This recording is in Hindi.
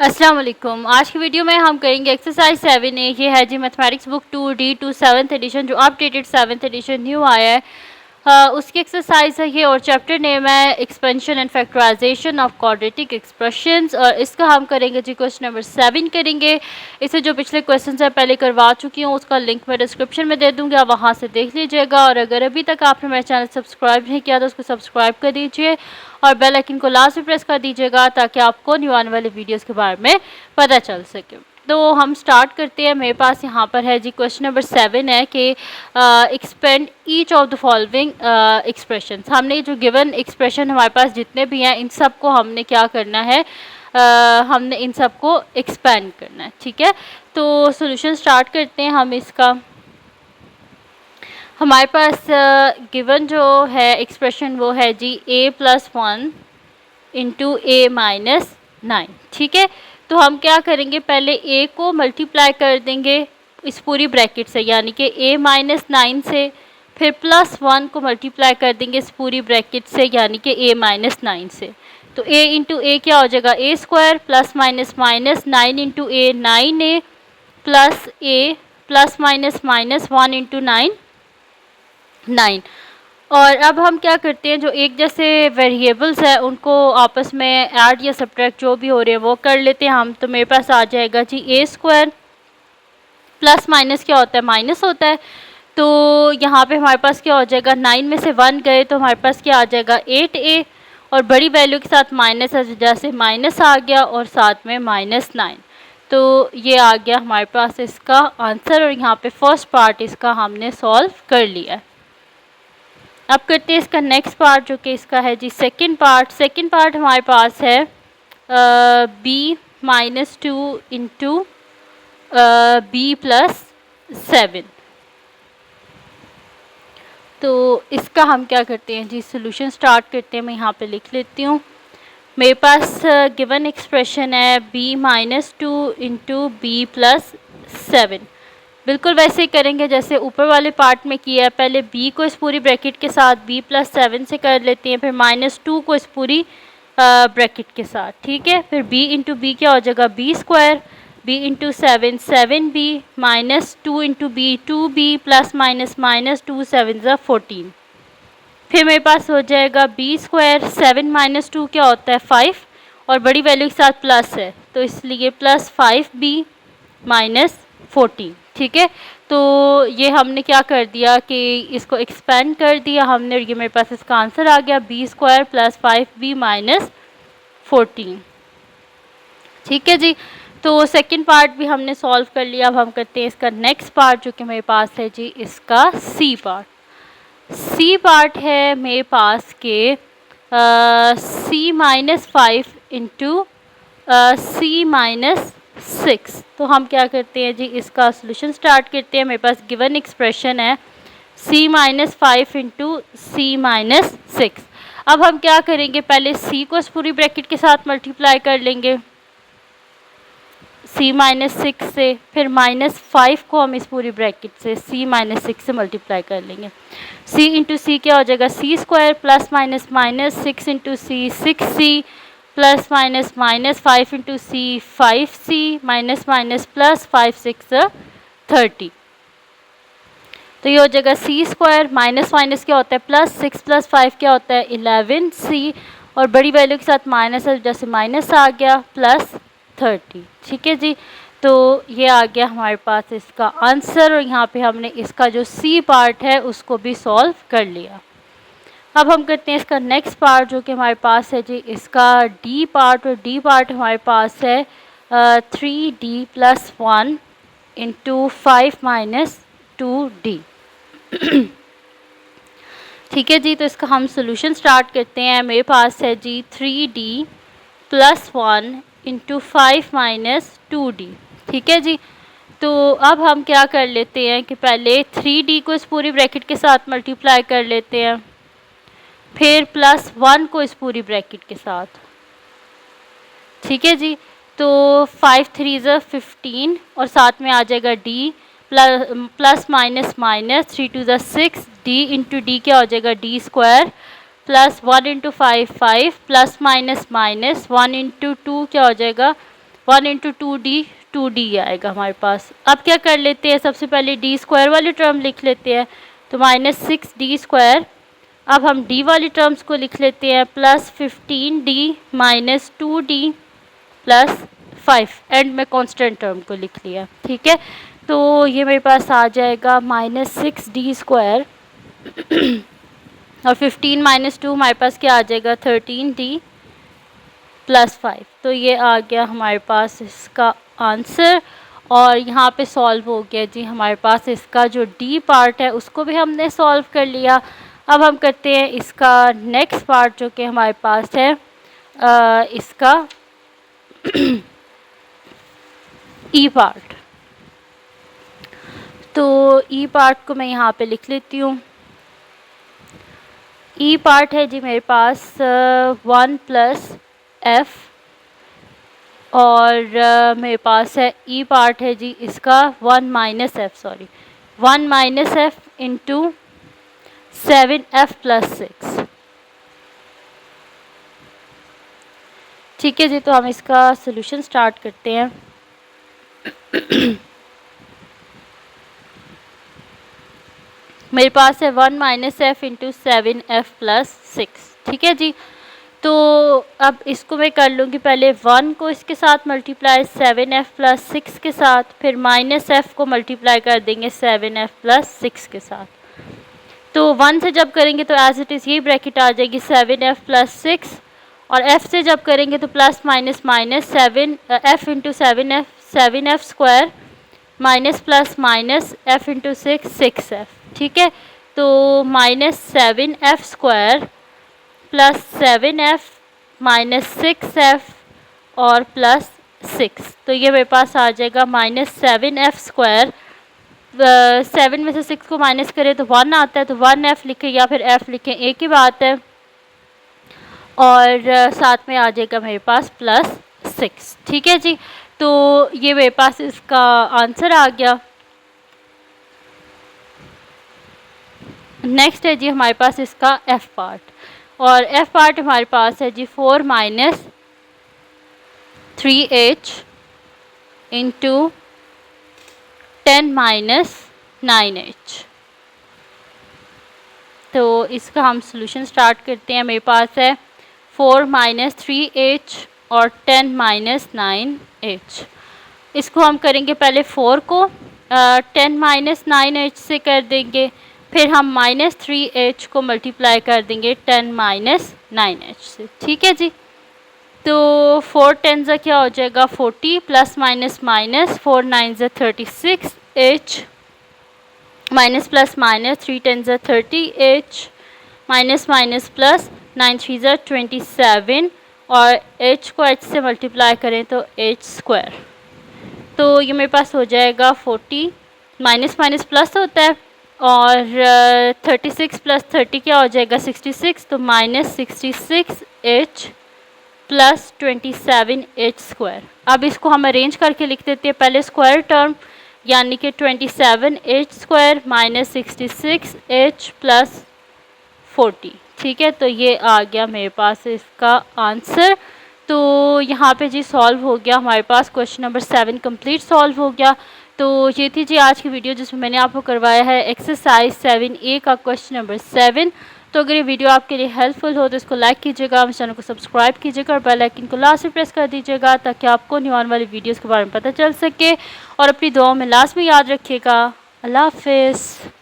अस्सलाम वालेकुम। आज की वीडियो में हम करेंगे एक्सरसाइज 7A। ये है जी mathematics book 2D to 7th edition, जो अपडेटेड 7th एडिशन न्यू आया है। उसकी एक्सरसाइज है ये, और चैप्टर नेम है expansion and factorization of quadratic expressions. और इसका हम करेंगे जी क्वेश्चन नंबर 7 करेंगे। इसे जो पिछले क्वेश्चन है पहले करवा चुकी हूँ, उसका लिंक मैं डिस्क्रिप्शन में दे दूँगी, आप वहाँ से देख लीजिएगा। और अगर अभी तक आपने मेरा चैनल सब्सक्राइब नहीं किया तो उसको सब्सक्राइब कर दीजिए और बेल आइकन को लास्ट में प्रेस कर दीजिएगा ताकि आपको न्यू आने वाले वीडियोज़ के बारे में पता चल सके। तो हम स्टार्ट करते हैं। मेरे पास यहाँ पर है जी क्वेश्चन नंबर 7 है कि expand each of the following expressions. हमने जो गिवन एक्सप्रेशन हमारे पास जितने भी हैं इन सब को हमने क्या करना है, हमने इन सब को एक्सपेंड करना है। ठीक है, तो सॉल्यूशन स्टार्ट करते हैं हम इसका। हमारे पास गिवन जो है एक्सप्रेशन वो है जी a+1 इंटू a-9। ठीक है, तो हम क्या करेंगे, पहले a को मल्टीप्लाई कर देंगे इस पूरी ब्रैकेट से, यानी कि a-9 से, फिर +1 को मल्टीप्लाई कर देंगे इस पूरी ब्रैकेट से, यानी कि a-9 से। तो a इंटू ए क्या हो जाएगा, a² plus minus minus 9 into A 9a plus a plus minus minus 1 into 9। और अब हम क्या करते हैं, जो एक जैसे वेरिएबल्स हैं उनको आपस में ऐड या सब्ट्रैक्ट जो भी हो रहे हैं वो कर लेते हैं हम। तो मेरे पास आ जाएगा जी a² प्लस माइनस क्या होता है, माइनस होता है। तो यहाँ पे हमारे पास क्या हो जाएगा, 9 में से 1 गए तो हमारे पास क्या आ जाएगा 8a, और बड़ी वैल्यू के साथ माइनस है, जैसे माइनस आ गया और साथ में -9। तो ये आ गया हमारे पास इसका आंसर, और यहाँ पे फर्स्ट पार्ट इसका हमने सॉल्व कर लिया है। अब करते हैं इसका नेक्स्ट पार्ट, जो कि इसका है जी सेकंड पार्ट। सेकंड पार्ट हमारे पास है b-2 इंटू b+7। तो इसका हम क्या करते हैं जी, सोल्यूशन स्टार्ट करते हैं। मैं यहाँ पे लिख लेती हूँ। मेरे पास गिवन एक्सप्रेशन है b-2 इंटू b+7। बिल्कुल वैसे ही करेंगे जैसे ऊपर वाले पार्ट में किया है। पहले b को इस पूरी ब्रैकेट के साथ b+7 से कर लेते हैं, फिर -2 को इस पूरी ब्रैकेट के साथ। ठीक है, फिर b इंटू बी क्या हो जाएगा, b² b into 7 7b -2 into b 2b plus minus minus 2 7 14। फिर मेरे पास हो जाएगा b², 7 - 2 क्या होता है 5, और बड़ी वैल्यू के साथ प्लस है तो इसलिए प्लस 5b -14। ठीक है, तो ये हमने क्या कर दिया कि इसको एक्सपेंड कर दिया हमने, और ये मेरे पास इसका आंसर आ गया b² प्लस 5b -14। ठीक है जी, तो सेकंड पार्ट भी हमने सॉल्व कर लिया। अब हम करते हैं इसका नेक्स्ट पार्ट, जो कि मेरे पास है जी इसका सी पार्ट। सी पार्ट है मेरे पास के c-5 इंटू c-6। तो हम क्या करते हैं जी, इसका सोल्यूशन स्टार्ट करते हैं। मेरे पास गिवन एक्सप्रेशन है c-5 इंटू c-6। अब हम क्या करेंगे, पहले c को इस पूरी ब्रैकेट के साथ मल्टीप्लाई कर लेंगे c-6 से, फिर -5 को हम इस पूरी ब्रैकेट से c-6 से मल्टीप्लाई कर लेंगे। c इंटू सी क्या हो जाएगा, c² plus minus minus 6 into C 6c plus minus minus 5 into C 5c minus minus plus 5 6 30। तो ये हो जाएगा c² माइनस माइनस क्या होता है प्लस, 6 प्लस 5 क्या होता है 11c, और बड़ी वैल्यू के साथ माइनस है जैसे माइनस आ गया प्लस 30। ठीक है जी, तो ये आ गया हमारे पास इसका आंसर, और यहाँ पे हमने इसका जो सी पार्ट है उसको भी सॉल्व कर लिया। अब हम करते हैं इसका नेक्स्ट पार्ट, जो कि हमारे पास है जी इसका डी पार्ट। और डी पार्ट हमारे पास है 3d + 1 इंटू 5 - 2d। ठीक है जी, तो इसका हम सोल्यूशन स्टार्ट करते हैं। मेरे पास है जी 3d + 1 इंटू 5 - 2d। ठीक है जी, तो अब हम क्या कर लेते हैं कि पहले 3d को इस पूरी ब्रैकेट के साथ मल्टीप्लाई कर लेते हैं, फिर +1 को इस पूरी ब्रैकेट के साथ। ठीक है जी, तो 5 3 ज़ा 15, और साथ में आ जाएगा d प्लस माइनस माइनस 3 2 ज़ा 6 d इंटू डी क्या हो जाएगा d² plus 1 into 5 5 plus minus minus 1 into 2 क्या हो जाएगा 1 इंटू 2d आएगा हमारे पास। अब क्या कर लेते हैं, सबसे पहले डी स्क्वायर वाली टर्म लिख लेते हैं, तो -6d²। अब हम d वाली टर्म्स को लिख लेते हैं, +15d - 2d + 5, एंड में कांस्टेंट टर्म को लिख लिया, ठीक है। तो ये मेरे पास आ जाएगा -6d² और 15 - 2 हमारे पास क्या आ जाएगा, 13d + 5। तो ये आ गया हमारे पास इसका आंसर, और यहाँ पे सॉल्व हो गया जी हमारे पास। इसका जो डी पार्ट है उसको भी हमने सॉल्व कर लिया। अब हम करते हैं इसका नेक्स्ट पार्ट जो कि हमारे पास है इसका ई पार्ट। तो ई पार्ट को मैं यहाँ पे लिख लेती हूँ। ई पार्ट है जी मेरे पास 1 + f, और मेरे पास है ई पार्ट है जी इसका 1 - f, sorry 1 - f into 7f + 6, ठीक है जी। तो हम इसका सोल्यूशन स्टार्ट करते हैं। मेरे पास है 1 - f इंटू 7f + 6, ठीक है जी। तो अब इसको मैं कर लूँगी, पहले 1 को इसके साथ मल्टीप्लाई 7f + 6 के साथ, फिर -f को मल्टीप्लाई कर देंगे 7f + 6 के साथ। तो 1 से जब करेंगे तो एज इट इज़ ये ब्रैकेट आ जाएगी 7f + 6, और f से जब करेंगे तो plus minus minus 7f into 7f² plus minus f into 6f, ठीक है। तो -7f² + 7f - 6f और + 6, तो ये मेरे पास आ जाएगा -7f²। 7 में से 6 को माइनस करें तो 1 आता है, तो 1f लिखें या फिर f लिखें, एक ही बात है। और साथ में आ जाएगा मेरे पास +6, ठीक है जी। तो ये मेरे पास इसका आंसर आ गया। नेक्स्ट है जी हमारे पास इसका f पार्ट, और f पार्ट हमारे पास है जी 4 - 3h इंटू 10 - 9h। तो इसका हम सॉल्यूशन स्टार्ट करते हैं। मेरे पास है 4 - 3h और 10 - 9h। इसको हम करेंगे पहले 4 को 10 - 9h से कर देंगे, फिर हम -3h को मल्टीप्लाई कर देंगे 10 - 9h से, ठीक है जी। तो 4 10 ज़ा क्या हो जाएगा 40, प्लस माइनस माइनस 4 9 ज़ा 36h, माइनस प्लस माइनस 3 10 ज़ा 30h, माइनस माइनस प्लस 9 3 ज़ा 27, और h को h से मल्टीप्लाई करें तो h²। तो ये मेरे पास हो जाएगा 40, माइनस माइनस प्लस होता है, और 36 + 30 क्या हो जाएगा 66, तो -66h + 27h²। अब इसको हम अरेंज करके लिख देते हैं, पहले स्क्वायर टर्म यानी कि 27h² - 66h + 40, ठीक है। तो ये आ गया मेरे पास इसका आंसर। तो यहाँ पे जी सॉल्व हो गया हमारे पास, क्वेश्चन नंबर 7 कंप्लीट सॉल्व हो गया। तो ये थी जी आज की वीडियो जिसमें मैंने आपको करवाया है एक्सरसाइज 7A का क्वेश्चन नंबर 7। तो अगर ये वीडियो आपके लिए हेल्पफुल हो तो इसको लाइक कीजिएगा, मेरे चैनल को सब्सक्राइब कीजिएगा और बेल आइकन को लास्ट में प्रेस कर दीजिएगा ताकि आपको न्यू आने वाली वीडियोस के बारे में पता चल सके। और अपनी दुआओं में लास्ट में याद रखिएगा। अल्लाह हाफिज़।